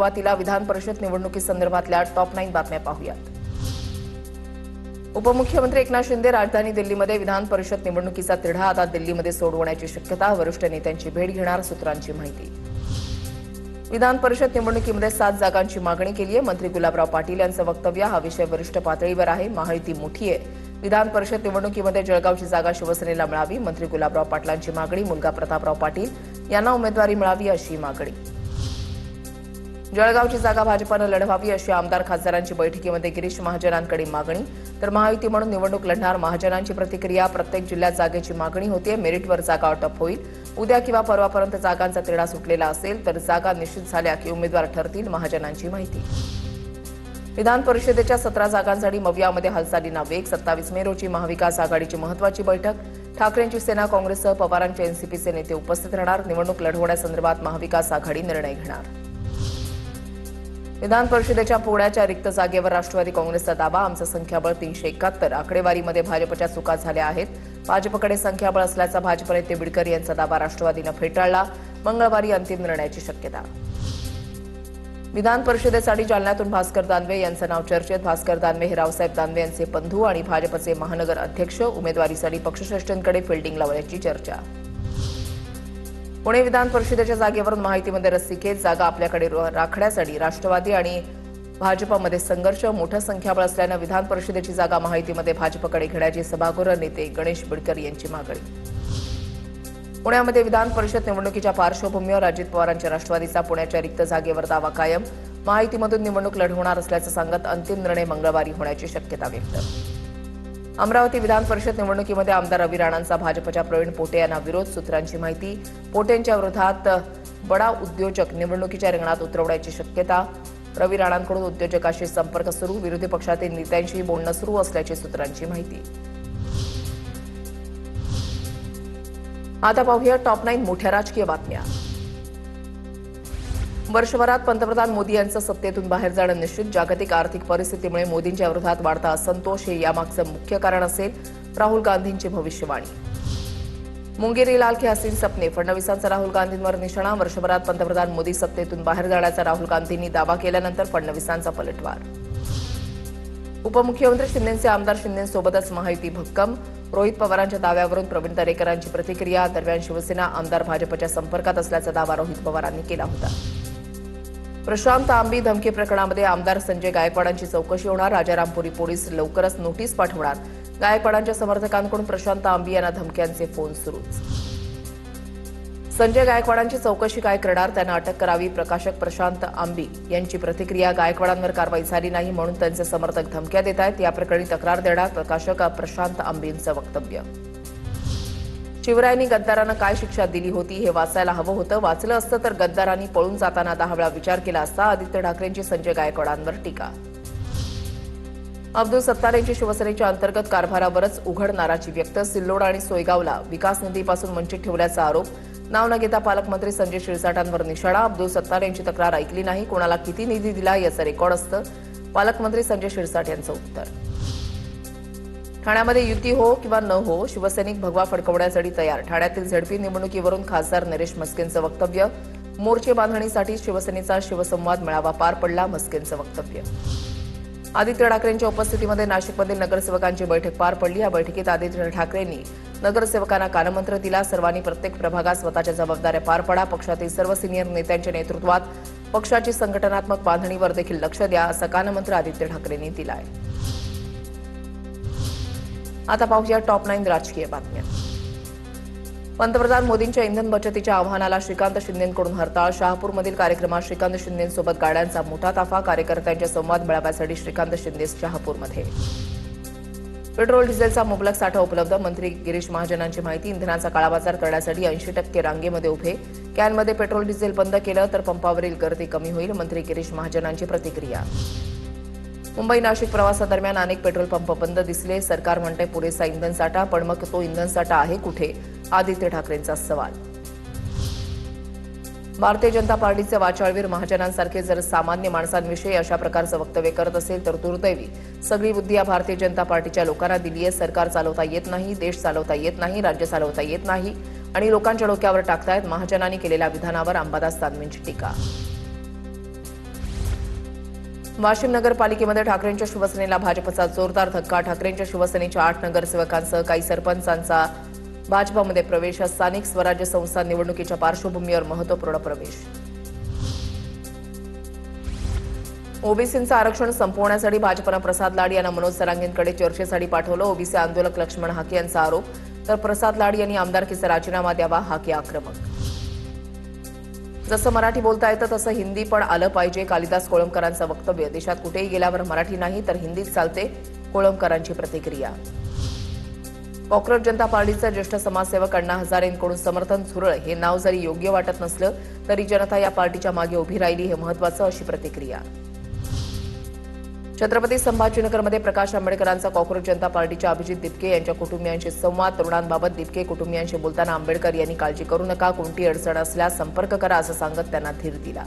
सुरुवातीला विधान परिषद निवडणुकीसंदर्भातल्या टॉप 9 बातम्या पाहूयात। उपमुख्यमंत्री एकनाथ शिंदे राजधानी दिल्लीमध्ये विधान परिषद निवडणुकीचा तिढा आता दिल्लीमध्ये सोडवण्याची शक्यता, वरिष्ठ नेत्यांची भेट घेणार सूत्रांची माहिती। विधान परिषद निवडणुकीमध्ये 7 जागांची मागणी केली आहे। मंत्री गुलाबराव पाटील यांचं वक्तव्य, हा विषय वरिष्ठ पातळीवर आहे, महायुती मोठी आहे। विधान परिषद निवडणुकीमध्ये जळगावची जागा शिवसेनेला मिळावी, मंत्री गुलाबराव पाटलांची मागणी। मुलगा प्रतापराव पाटील यांना उमेदवारी मिळावी अशी मागणी। जळगावची जागा भाजपनं लढवावी अशी आमदार खासदारांची बैठकीमध्ये गिरीश महाजनांकडे मागणी, तर महायुती म्हणून निवडणूक लढणार महाजनांची प्रतिक्रिया। प्रत्येक जिल्ह्यात जागेची मागणी होते, मेरिटवर जागा वाटप होईल। उद्या किंवा परवापर्यंत जागांचा तिढा सुटलेला असेल तर जागा निश्चित झाल्या की उमेदवार ठरतील, महाजनांची माहिती। विधान परिषदेच्या 17 जागांसाठी मवियामध्ये हालचालींना वेग। 27 मे रोजी महाविकास आघाडीची महत्त्वाची बैठक, ठाकरेंची सेना, काँग्रेससह पवारांचे एनसीपीचे नेते उपस्थित राहणार। निवडणूक लढवण्यासंदर्भात महाविकास आघाडी निर्णय घेणार। विधान परिषदेच्या पुण्याच्या रिक्त जागेवर राष्ट्रवादी काँग्रेसचा दावा, आमचं संख्याबळ 371। आकडेवारीमध्ये भाजपच्या चुका झाल्या आहेत, भाजपकडे संख्याबळ असल्याचा भाजप नेते बिडकर यांचा दावा राष्ट्रवादीनं फेटाळला। मंगळवारी अंतिम निर्णयाची शक्यता। विधान परिषदेसाठी जालन्यातून भास्कर दानवे यांचं नाव चर्चेत। भास्कर दानवे हे रावसाहेब दानवे यांचे बंधू आणि भाजपचे महानगर अध्यक्ष। उमेदवारीसाठी पक्षश्रेष्ठींकडे फिल्डिंग लावण्याची चर्चा। पुणे विधान परिषदेच्या जागेवरून माहितीमध्ये रस्सीखेच, जागा आपल्याकडे राखण्यासाठी राष्ट्रवादी आणि भाजपमध्ये संघर्ष। मोठं संख्याबळ असल्यानं विधान परिषदेची जागा माहितीमध्ये भाजपकडे घेण्याची सभागृह नेते गणेश बिडकर यांची मागणी। पुण्यामध्ये विधान परिषद निवडणुकीच्या पार्श्वभूमीवर अजित पवारांच्या राष्ट्रवादीचा पुण्याच्या रिक्त जागेवर दावा कायम। माहितीमधून निवडणूक लढवणार असल्याचं सांगत अंतिम निर्णय मंगळवारी होण्याची शक्यता व्यक्त। अमरावती विधान परिषद निवडणुकीमध्ये आमदार रवी राणांचा भाजपच्या प्रवीण पोटे यांना विरोध, सूत्रांची माहिती। पोटेंच्या विरोधात बडा उद्योजक निवडणुकीच्या रिंगणात उतरवण्याची शक्यता। रवी राणांकडून उद्योजकाशी संपर्क सुरू, विरोधी पक्षातील नेत्यांशी बोलणं सुरू असल्याची सूत्रांची माहिती। आता पाहूया टॉप 9 मोठ्या राजकीय बातम्या। वर्षभरात पंतप्रधान मोदी यांचं सत्तेतून बाहेर जाणं निश्चित। जागतिक आर्थिक परिस्थितीमुळे मोदींच्या विरोधात वाढता असंतोष हे यामागचं मुख्य कारण असेल, राहुल गांधींची भविष्यवाणी। मुंगेरी लाल के हसीन सपने, फडणवीसांचा राहुल गांधींवर निशाणा। वर्षभरात पंतप्रधान मोदी सत्तेतून बाहेर जाण्याचा राहुल गांधींनी दावा केल्यानंतर फडणवीसांचा पलटवार। उपमुख्यमंत्री शिंदेंचे आमदार शिंदेंसोबतच महायुती भक्कम। रोहित पवारांच्या दाव्यावरून प्रवीण दरेकरांची प्रतिक्रिया। दरम्यान शिवसेना आमदार भाजपच्या संपर्कात असल्याचा दावा रोहित पवारांनी केला होता। प्रशांत आंबी धमकी प्रकरणामध्ये आमदार संजय गायकवाडांची चौकशी होणार। राजारामपुरी पोलीस लवकरच नोटीस पाठवणार। गायकवाडांच्या समर्थकांकडून प्रशांत आंबी यांना धमक्यांचे फोन सुरूच। संजय गायकवाडांची चौकशी काय करणार, त्यांना अटक करावी। प्रकाशक प्रशांत आंबी यांची प्रतिक्रिया, गायकवाडांवर कारवाई झाली नाही म्हणून त्यांचे समर्थक धमक्या देत आहेत, या प्रकरणी तक्रार देणार। प्रकाशक प्रशांत आंबींचं वक्तव्य। शिवरायांनी गद्दारांना काय शिक्षा दिली होती हे वाचायला हवं होतं, वाचलं असतं तर गद्दारांनी पळून जाताना 10 वेळा विचार केला असता। आदित्य ठाकरेंची संजय गायकवाडांवर टीका। अब्दुल सत्तार यांची शिवसेनेच्या अंतर्गत कारभारावरच उघड नाराजी व्यक्त। सिल्लोड आणि सोयगावला विकास निधीपासून वंचित ठेवल्याचा आरोप। नाव न घेता पालकमंत्री संजय शिरसाटांवर निशाणा। अब्दुल सत्तार यांची तक्रार ऐकली नाही, कोणाला किती निधी दिला याचं रेकॉर्ड असतं, पालकमंत्री संजय शिरसाट यांचं उत्तर। ठाण्यामध्ये युती हो किंवा न हो, शिवसैनिक भगवा फडकवण्यासाठी तयार। ठाण्यातील झेडपी निवडणुकीवरून खासदार नरेश म्हस्केंचं वक्तव्य। मोर्चे बांधणीसाठी शिवसेनेचा शिवसंवाद मेळावा पार पडला, म्हस्केंचं वक्तव्य। आदित्य ठाकरेंच्या उपस्थितीमध्ये नाशिकमधील नगरसेवकांची बैठक पार पडली। या बैठकीत आदित्य ठाकरेंनी नगरसेवकांना कानमंत्र दिला। सर्वांनी प्रत्येक प्रभागात स्वतःच्या जबाबदाऱ्या पार पाडा। पक्षातील सर्व सिनियर नेत्यांच्या नेतृत्वात पक्षाची संघटनात्मक बांधणीवर देखील लक्ष द्या, असा कानमंत्र आदित्य ठाकरेंनी दिलाय। आता पाहूया टॉप 9 राजकीय बातम्या। पंतप्रधान मोदींच्या इंधन बचतीच्या आवाहनाला श्रीकांत शिंदेंकडून हरताळ। शहापूरमधील कार्यक्रमात श्रीकांत शिंदेंसोबत गाड्यांचा मोठा ताफा। कार्यकर्त्यांच्या संवाद मेळाव्यासाठी श्रीकांत शिंदे शहापूरमध्ये। पेट्रोल डिझेलचा मुबलक साठा उपलब्ध, मंत्री गिरीश महाजनांची माहिती। इंधनाचा काळाबाजार करण्यासाठी 80% रांगेमध्ये उभे। कॅनमध्ये पेट्रोल डिझेल बंद केलं तर पंपावरील गर्दी कमी होईल, मंत्री गिरीश महाजनांची प्रतिक्रिया। मुंबई नाशिक प्रवासादरम्यान अनेक पेट्रोल पंप बंद दिसले। सरकार म्हणते पुरेसा इंधन साठा, पण मग तो इंधन साठा आहे कुठे, आदित्य ठाकरेंचा सवाल। भारतीय जनता पार्टीचे वाचाळवीर महाजनांसारखे जर सामान्य माणसांविषयी अशा प्रकारचं वक्तव्य करत असेल तर दुर्दैवी। सगळी बुद्धी या भारतीय जनता पार्टीच्या लोकांना दिली आहे। सरकार चालवता येत नाही, देश चालवता येत नाही, राज्य चालवता येत नाही आणि लोकांच्या डोक्यावर टाकतायत। महाजनांनी केलेल्या विधानावर अंबादास दानवेंची टीका। वाशिम नगरपालिकेमध्ये ठाकरेंच्या शिवसेनेला भाजपचा जोरदार धक्का. ठाकरेंच्या शिवसेनेच्या 8 नगरसेवकांसह काही सरपंचांचा भाजपमध्ये प्रवेश. स्थानिक स्वराज्य संस्था निवडणुकीच्या पार्श्वभूमीवर महत्त्वपूर्ण प्रवेश. ओबीसींचं आरक्षण संपवण्यासाठी भाजपनं प्रसाद लाड यांना मनोज सरांगेंकडे चर्चेसाठी पाठवलं. ओबीसी आंदोलक लक्ष्मण हाके यांचा आरोप, तर प्रसाद लाड यांनी आमदारकीचा राजीनामा द्यावा. हाके आक्रमक. जसं मराठी बोलता येतं तसं हिंदी पण आलं पाहिजे. कालिदास कोळंबकरांचं वक्तव्य. देशात कुठेही गेल्यावर मराठी नाही तर हिंदीच चालते. कोळंबकरांची प्रतिक्रिया. कॉक्रोच जनता पार्टीचे ज्येष्ठ समाजसेवक अण्णा हजारेंकडून समर्थन झुरळ हे नाव जरी योग्य वाटत नसलं तरी जनता या पार्टीच्या मागे उभी राहिली हे महत्त्वाचं, अशी प्रतिक्रिया. छत्रपती संभाजीनगरमध्ये प्रकाश आंबेडकरांचा कॉक्रोच जनता पार्टीच्या अभिजित दिपके यांच्या कुटुंबियांशी संवाद. तरुणांबाबत दिपके कुटुंबियांशी बोलताना आंबेडकर यांनी काळजी करू नका, कोणती अडचण असल्यास संपर्क करा असं सांगत त्यांना धीर दिला.